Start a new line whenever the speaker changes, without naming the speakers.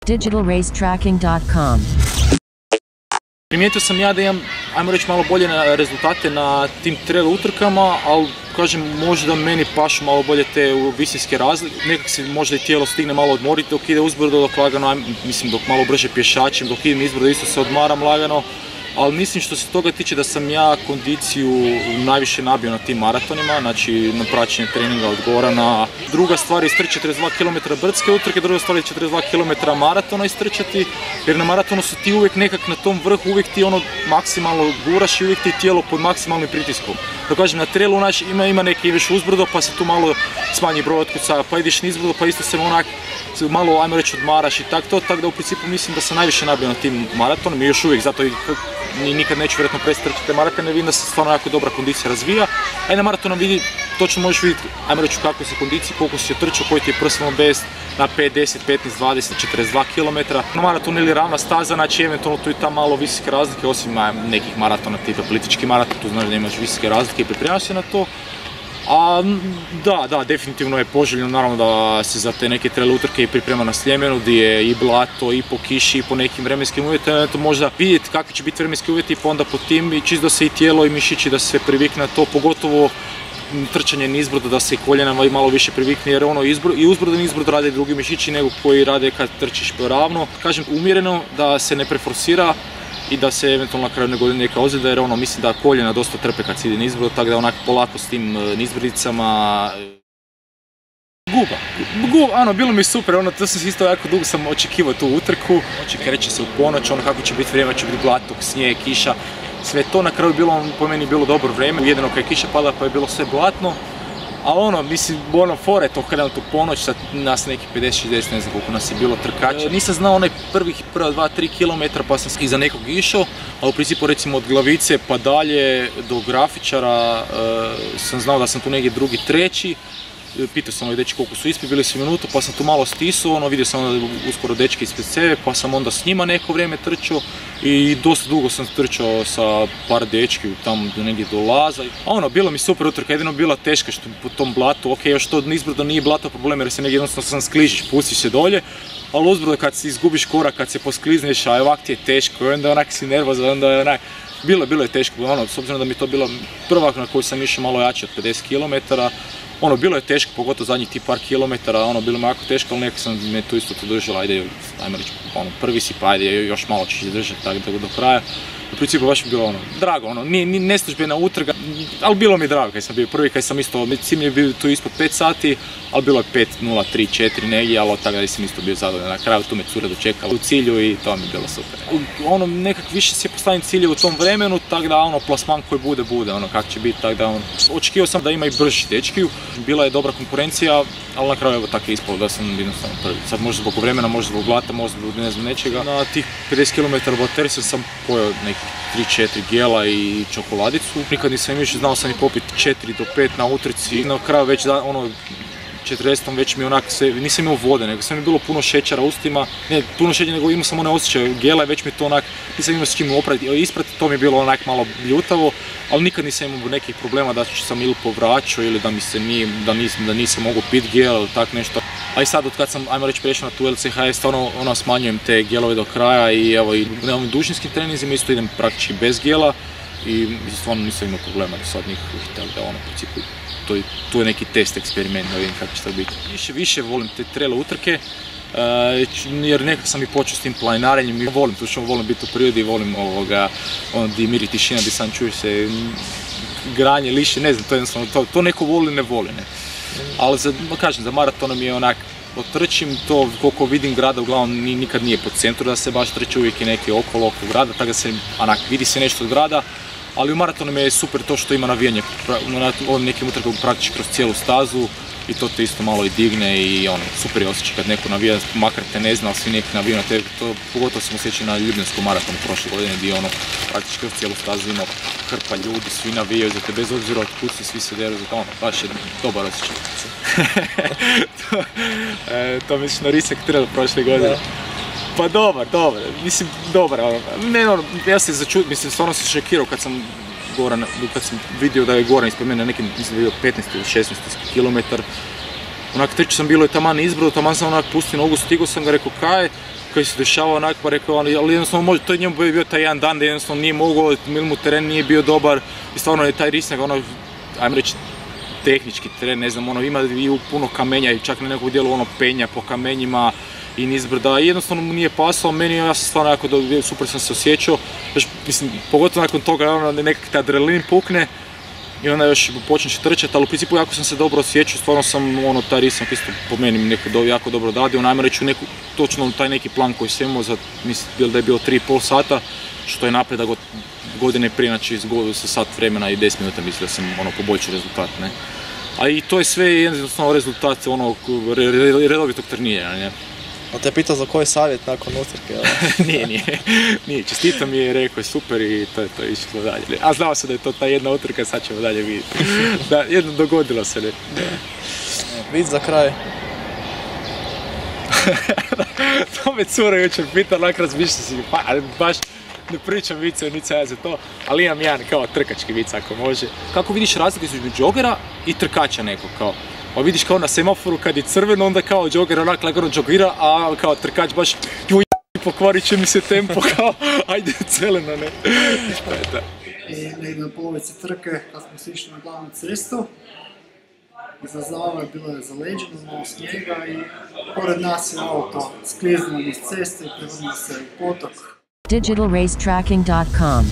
digitalracetracking.com.
Primijetio sam ja da imam, ajmo reći, malo bolje rezultate na tim trail utrkama, ali kažem, možda meni pašu malo bolje te visinske razlike. Nekak se možda i tijelo stigne malo odmoriti dok ide uzbrdo, dok lagano, mislim dok malo brže pješačim, dok idem izbrdo isto se odmaram lagano. Ali mislim što se toga tiče da sam ja kondiciju najviše nabio na tim maratonima, znači na praćenje treninga od Gorana. Druga stvar je istrčati 42 km brdske utrke, druga stvar je 42 km maratona istrčati, jer na maratonu su ti uvijek nekak na tom vrhu, uvijek ti ono maksimalno guraš i uvijek ti tijelo pod maksimalnim pritiskom. Da kažem, na trailu ima neki ideš uzbrdo pa se tu malo smanji broj otkucaja, pa ideš nizbrdo pa isto se onak malo, ajmo reći, odmaraš i tako da u principu mislim da sam najviše nabio na tim maratonom i još uvijek, zato nikad neću vjerojatno prestrčati te maratone, vidim da se stvarno jako dobra kondicija razvija, a i na maratonu vidi, točno možeš vidjeti, ajmo reći, u kakvoj si kondiciji, koliko si je trčao, koji ti je personal best na 5, 10, 15, 20, 42 km. Na maratonu ili ravna staza, znači eventualno tu i tam malo visoke razlike, osim nekih maratona tipa politički maraton, tu znaš da imaš visoke razlike i pripremaš se na to. A da, definitivno je poželjno naravno da se za te neke trail utrke i priprema na Sljemenu gdje je i blato i po kiši i po nekim vremenskim uvjetima, to možda vidjeti kakvi će biti vremenski uvjeti pa onda po tim i čisto da se i tijelo i mišići da se privikne na to, pogotovo trčanje nizbrdo, da se i koljena malo više privikne jer ono i uzbrdo i nizbrdo rade drugi mišići nego koji rade kad trčiš ravno. Kažem, umjereno da se ne preforsira i da se eventualno na kraju ne godi neka ozljeda jer ono mislim da koljena dosta trpe kad se ide nizbrdo, tako da onako polako s tim nizbrdicama. Guba, bilo mi super, to sam isto jako dugo sam očekivao tu utrku. Kreće se u ponoć, kako će biti vrijeme, će biti blatok, snijeg, kiša, sve to na kraju bilo, po meni bilo dobro vrijeme, jedino kad je kiša pada pa je bilo sve blatno. Ali mislim, fora je to krenuti u ponoć, sad nas neki 50-60, ne znam koliko nas je bilo trkača. Nisam znao onaj prva 2-3 km pa sam iza nekog išao, ali u principu recimo od Glavice pa dalje do Grafičara sam znao da sam tu negdje drugi, treći. Pitao sam dečki koliko su ispred, bili su minutu pa sam tu malo stisao, vidio sam onda uskoro dečke ispred sebe pa sam onda s njima neko vrijeme trčao i dosta dugo sam trčao sa par dečki tamo negdje do Laza. Bilo mi super utrka, jedino bila teška što po tom blatu, još to nizbrdo nije blato problem jer se negdje jednostavno sam skližiš, pustiš se dolje, ali uzbrdo kad si izgubiš korak, kad se posklizneš, a ovak ti je teško i onda onak si nervozan, onda je onak, bilo je teško, s obzirom da mi to bila prva na koju sam išao malo jače od 50 km. Bilo je teško, pogotovo zadnjih ti par kilometara, bilo mi jako teško, ali nekako sam me tu isto podržala, ajde, ajmo reći, prvi si, pa ajde, još malo ćeš držati tako do kraja. U principu baš mi bilo drago, neslužbena utrka, ali bilo mi drago kad sam bio prvi, kad sam isto, cilj je bio tu ispod 5 sati, ali bilo je 5:03-4 negdje, ali od toga sam isto bio zadovoljan. Na kraju tu me cura dočekala u cilju i to mi je bilo super. Nekak više si je postavljen cilje u tom vremenu, tako da plasman koji bude, kak će biti, tako da očekivao sam da ima i brži dečki, bila je dobra konkurencija, ali na kraju evo tako je ispalo da sam jednostavno prvi. Sad možda zbog vremena, možda zbog blata, možda zbog ne znam nečega. Na tih 50 km baterisa sam pojeo nekih 3-4 gela i čokoladicu. Nikad nisam više znao sam i popiti 4 do 5 na utrci. Na kraju već 40 već mi nisam imao vode, nego sam mi bilo puno šećera u ustima. Ne puno šećera, nego imao sam one osjećaje gela i već mi to nisam imao s čim isprati, to mi je bilo malo bljutavo, ali nikad nisam imao nekih problema da sam ili povraćao ili da nisam mogu pit gel ili tak nešto. A i sad od kad sam, ajmo reći, prešao na tu LCHF, stvarno smanjujem te gelove do kraja i evo i na ovim dužinskim treninzima isto idem praktički bez gela i stvarno nisam imao problema do sad nikakvih, tako da principu to je neki test, eksperiment, da vidim kako će to biti. Više volim te trail utrke, jer nekako sam i počeo s tim planinarenjem i volim biti u prirodi, volim di mir i tišina, di sam čuješ se granje, liše, ne znam, to jednostavno, to neko voli, ne voli, ne. Ali za maratonom je otrčim to koliko vidim grada, uglavnom nikad nije po centru da se baš trči, uvijek je neki okolo grada, tako da se vidi se nešto od grada. Ali u maratonu je super to što ima navijanje, na ovim nekim utrkama praktički kroz cijelu stazu i to te isto malo i digne i super je osjećaj kad neko navija, makar te ne zna, ali svi neki naviju na tebe, to pogotovo sam osjećao na Ljubljenskom maratonu prošle godine gdje praktički kroz cijelu stazu ima hrpa ljudi, svi navijaju za te, bez obzira od kud si, svi se deru za to, baš je dobar osjećaj. To misliš na Risak Trail prošle godine? Pa dobar, mislim dobar, ja se začudio, mislim stvarno se šokirao kad sam vidio da je Goran ispred mene nekim, mislim da je bio 15 ili 16 km. onak treći sam bilo je taman izbrdo, taman sam onak pustio nogu, stigao sam ga, rekao kaj se dešava onak, pa rekao, ali jednostavno može, to je njemu bio taj jedan dan da jednostavno nije mogao, ili mu teren nije bio dobar i stvarno je taj Risnjak, ono, ajmo reći, tehnički teren, ne znam, ono, ima i puno kamenja i čak na nekog dijelu ono penja po kamenjima i nizbrda i jednostavno mu nije pasalo meni, ja sam stvarno jako super sam se osjećao, mislim, pogotovo nakon toga ono, nekak taj adrenalin pukne i onda još počneš trčati, ali u principu jako sam se dobro osjećao, stvarno sam ono, taj Risnjak isto po meni jako dobro odradio, najmo reći točno taj neki plan koji sam imao, mislim da je bilo 3,5 sata, što je napredak od godine prije, znači sa sat vremena i 10 minuta mislim da sam ono, poboljšao rezultat, ne. A i to je sve jednostavno rezultat onog redovitog treniranja, ne.
A te pitao za koji savjet nakon utrke?
Nije, čestito mi je, rekao je super i to je to, išlo dalje. A znao se da je to ta jedna utrka, sad ćemo dalje vidjeti. Da, jedno dogodilo se, ne.
Vic za kraj.
To me cura jučer pita, onak razmišljam si, pa baš ne pričam vice, nica ja za to, ali imam jedan kao trkački vic ako može. Kako vidiš razliku između džogera i trkača nekog kao? Pa vidiš kao na semaforu kad je crveno, onda kao džoger onak lagano džogira, a kao trkač baš juj, pokvarit će mi se tempo, kao ajde zeleno, ne.
I negdje na polovici trke, kad smo se išli na glavnu cestu, iza Zava je bilo je zaleđeno, malo snijega i pored nas je auto skliznuo iz ceste i prevrnuo se u potok.
digitalracetracking.com